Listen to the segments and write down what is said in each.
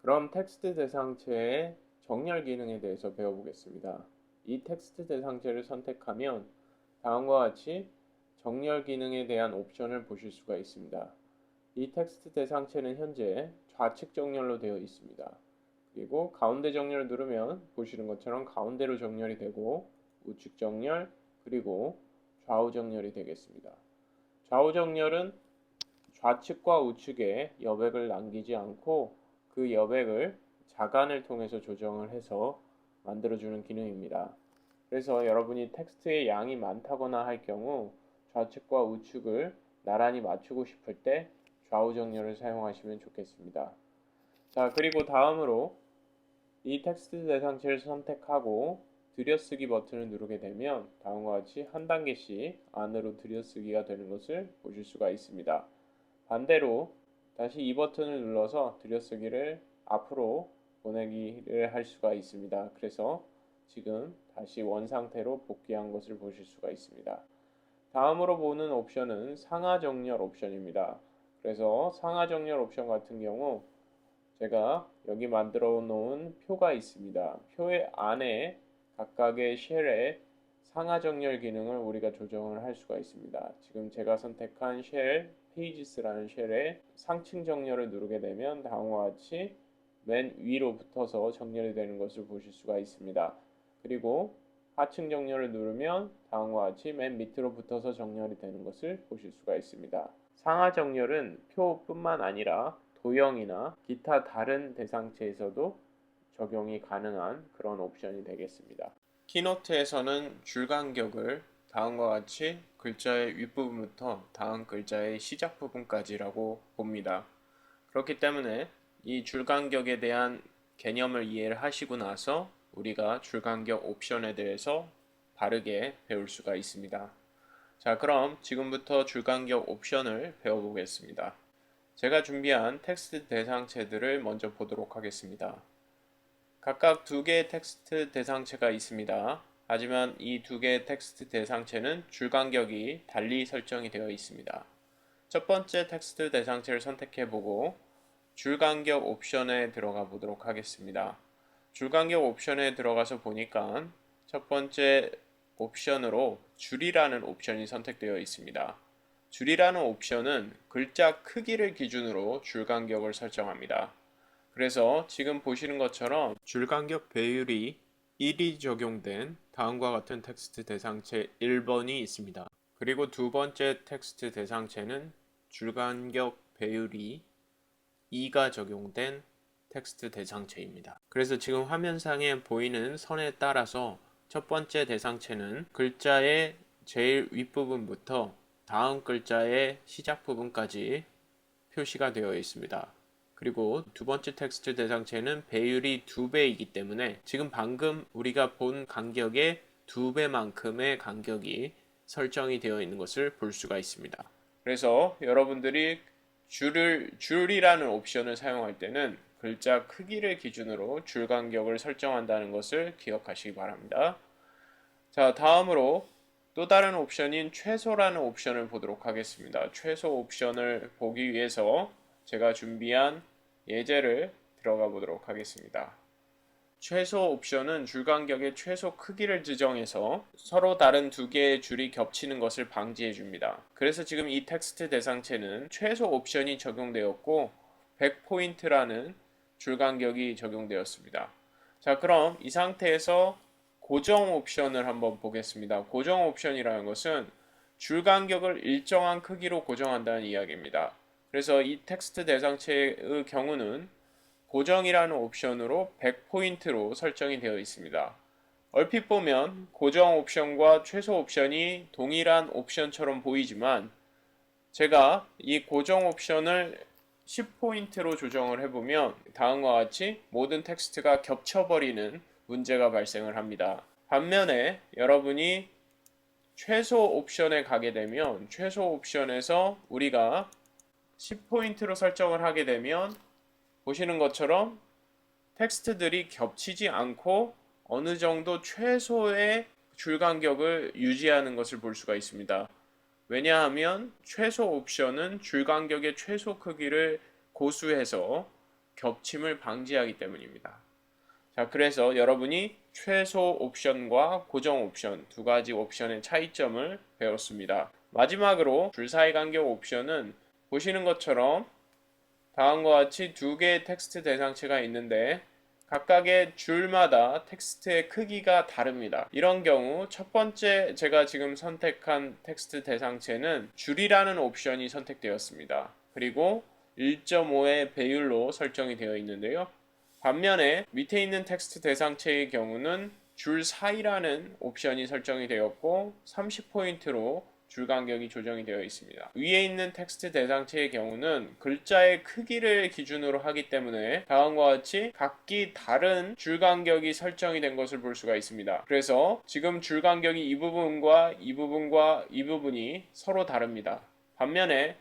그럼 텍스트 대상체의 정렬 기능에 대해서 배워보겠습니다. 이 텍스트 대상체를 선택하면 다음과 같이 정렬 기능에 대한 옵션을 보실 수가 있습니다. 이 텍스트 대상체는 현재 좌측 정렬로 되어 있습니다. 그리고 가운데 정렬을 누르면 보시는 것처럼 가운데로 정렬이 되고 우측 정렬 그리고 좌우 정렬이 되겠습니다. 좌우 정렬은 좌측과 우측에 여백을 남기지 않고 그 여백을 자간을 통해서 조정을 해서 만들어주는 기능입니다. 그래서 여러분이 텍스트의 양이 많다거나 할 경우 좌측과 우측을 나란히 맞추고 싶을 때 좌우 정렬을 사용하시면 좋겠습니다. 자, 그리고 다음으로 이 텍스트 대상체를 선택하고 들여쓰기 버튼을 누르게 되면 다음과 같이 한 단계씩 안으로 들여쓰기가 되는 것을 보실 수가 있습니다. 반대로 다시 이 버튼을 눌러서 들여쓰기를 앞으로 보내기를 할 수가 있습니다. 그래서 지금 다시 원 상태로 복귀한 것을 보실 수가 있습니다. 다음으로 보는 옵션은 상하 정렬 옵션입니다. 그래서 상하 정렬 옵션 같은 경우 제가 여기 만들어 놓은 표가 있습니다. 표의 안에 각각의 쉘의 상하 정렬 기능을 우리가 조정을 할 수가 있습니다. 지금 제가 선택한 쉘 페이지스라는 쉘의 상층 정렬을 누르게 되면 다음과 같이 맨 위로 붙어서 정렬이 되는 것을 보실 수가 있습니다. 그리고 하층 정렬을 누르면 다음과 같이 맨 밑으로 붙어서 정렬이 되는 것을 보실 수가 있습니다. 상하 정렬은 표뿐만 아니라 도형이나 기타 다른 대상체에서도 적용이 가능한 그런 옵션이 되겠습니다. 키노트에서는 줄 간격을 다음과 같이 글자의 윗부분부터 다음 글자의 시작 부분까지라고 봅니다. 그렇기 때문에 이 줄 간격에 대한 개념을 이해를 하시고 나서 우리가 줄 간격 옵션에 대해서 바르게 배울 수가 있습니다. 자, 그럼 지금부터 줄 간격 옵션을 배워보겠습니다. 제가 준비한 텍스트 대상체들을 먼저 보도록 하겠습니다. 각각 두 개의 텍스트 대상체가 있습니다. 하지만 이 두 개의 텍스트 대상체는 줄 간격이 달리 설정이 되어 있습니다. 첫 번째 텍스트 대상체를 선택해보고 줄 간격 옵션에 들어가 보도록 하겠습니다. 줄 간격 옵션에 들어가서 보니까 첫 번째 옵션으로 줄이라는 옵션이 선택되어 있습니다. 줄이라는 옵션은 글자 크기를 기준으로 줄 간격을 설정합니다. 그래서 지금 보시는 것처럼 줄 간격 배율이 1이 적용된 다음과 같은 텍스트 대상체 1번이 있습니다. 그리고 두 번째 텍스트 대상체는 줄 간격 배율이 2가 적용된 텍스트 대상체입니다. 그래서 지금 화면상에 보이는 선에 따라서 첫 번째 대상체는 글자의 제일 윗부분부터 다음 글자의 시작 부분까지 표시가 되어 있습니다. 그리고 두 번째 텍스트 대상체는 배율이 2배이기 때문에 지금 방금 우리가 본 간격의 2배만큼의 간격이 설정이 되어 있는 것을 볼 수가 있습니다. 그래서 여러분들이 줄이라는 옵션을 사용할 때는 글자 크기를 기준으로 줄 간격을 설정한다는 것을 기억하시기 바랍니다. 자, 다음으로 또 다른 옵션인 최소라는 옵션을 보도록 하겠습니다. 최소 옵션을 보기 위해서 제가 준비한 예제를 들어가 보도록 하겠습니다. 최소 옵션은 줄 간격의 최소 크기를 지정해서 서로 다른 두 개의 줄이 겹치는 것을 방지해 줍니다. 그래서 지금 이 텍스트 대상체는 최소 옵션이 적용되었고 100포인트라는 줄 간격이 적용되었습니다. 자, 그럼 이 상태에서 고정 옵션을 한번 보겠습니다. 고정 옵션이라는 것은 줄 간격을 일정한 크기로 고정한다는 이야기입니다. 그래서 이 텍스트 대상체의 경우는 고정이라는 옵션으로 100포인트로 설정이 되어 있습니다. 얼핏 보면 고정 옵션과 최소 옵션이 동일한 옵션처럼 보이지만 제가 이 고정 옵션을 10포인트로 조정을 해보면 다음과 같이 모든 텍스트가 겹쳐버리는 문제가 발생을 합니다. 반면에 여러분이 최소 옵션에 가게 되면 최소 옵션에서 우리가 10포인트로 설정을 하게 되면 보시는 것처럼 텍스트들이 겹치지 않고 어느 정도 최소의 줄 간격을 유지하는 것을 볼 수가 있습니다. 왜냐하면 최소 옵션은 줄 간격의 최소 크기를 고수해서 겹침을 방지하기 때문입니다. 자, 그래서 여러분이 최소 옵션과 고정 옵션 두 가지 옵션의 차이점을 배웠습니다. 마지막으로 줄 사이 간격 옵션은 보시는 것처럼 다음과 같이 두 개의 텍스트 대상체가 있는데 각각의 줄마다 텍스트의 크기가 다릅니다. 이런 경우 첫 번째 제가 지금 선택한 텍스트 대상체는 줄이라는 옵션이 선택되었습니다. 그리고 1.5의 배율로 설정이 되어 있는데요. 반면에 밑에 있는 텍스트 대상체의 경우는 줄 사이라는 옵션이 설정이 되었고 30포인트로 줄 간격이 조정이 되어 있습니다. 위에 있는 텍스트 대상체의 경우는 글자의 크기를 기준으로 하기 때문에 다음과 같이 각기 다른 줄 간격이 설정이 된 것을 볼 수가 있습니다. 그래서 지금 줄 간격이 이 부분과 이 부분과 이 부분이 서로 다릅니다. 반면에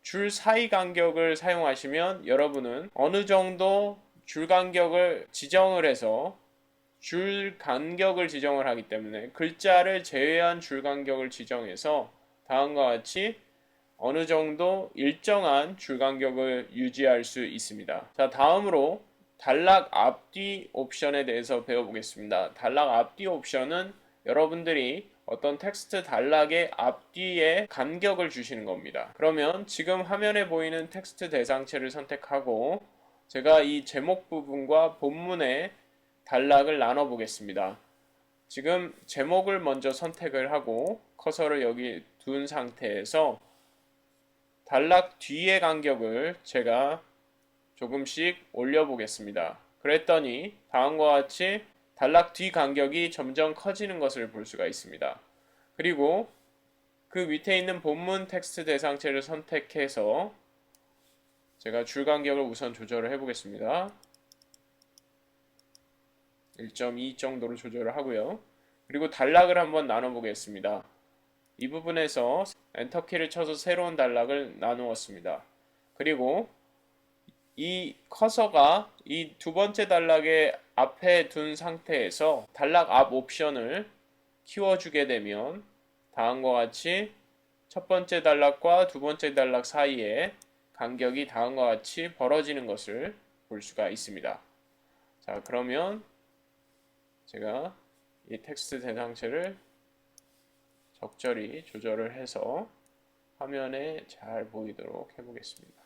줄 사이 간격을 사용하시면 여러분은 어느 정도 줄 간격을 지정을 해서 줄 간격을 지정을 하기 때문에 글자를 제외한 줄 간격을 지정해서 다음과 같이 어느 정도 일정한 줄 간격을 유지할 수 있습니다. 자, 다음으로 단락 앞뒤 옵션에 대해서 배워보겠습니다. 단락 앞뒤 옵션은 여러분들이 어떤 텍스트 단락의 앞뒤에 간격을 주시는 겁니다. 그러면 지금 화면에 보이는 텍스트 대상체를 선택하고 제가 이 제목 부분과 본문의 단락을 나눠 보겠습니다. 지금 제목을 먼저 선택을 하고 커서를 여기 둔 상태에서 단락 뒤의 간격을 제가 조금씩 올려 보겠습니다. 그랬더니 다음과 같이 단락 뒤 간격이 점점 커지는 것을 볼 수가 있습니다. 그리고 그 밑에 있는 본문 텍스트 대상체를 선택해서 제가 줄 간격을 우선 조절을 해보겠습니다. 1.2 정도로 조절을 하고요. 그리고 단락을 한번 나눠 보겠습니다. 이 부분에서 엔터키를 쳐서 새로운 단락을 나누었습니다. 그리고 이 커서가 이 두 번째 단락의 앞에 둔 상태에서 단락 앞 옵션을 키워주게 되면 다음과 같이 첫 번째 단락과 두 번째 단락 사이에 간격이 다음과 같이 벌어지는 것을 볼 수가 있습니다. 자, 그러면 제가 이 텍스트 대상체를 적절히 조절을 해서 화면에 잘 보이도록 해보겠습니다.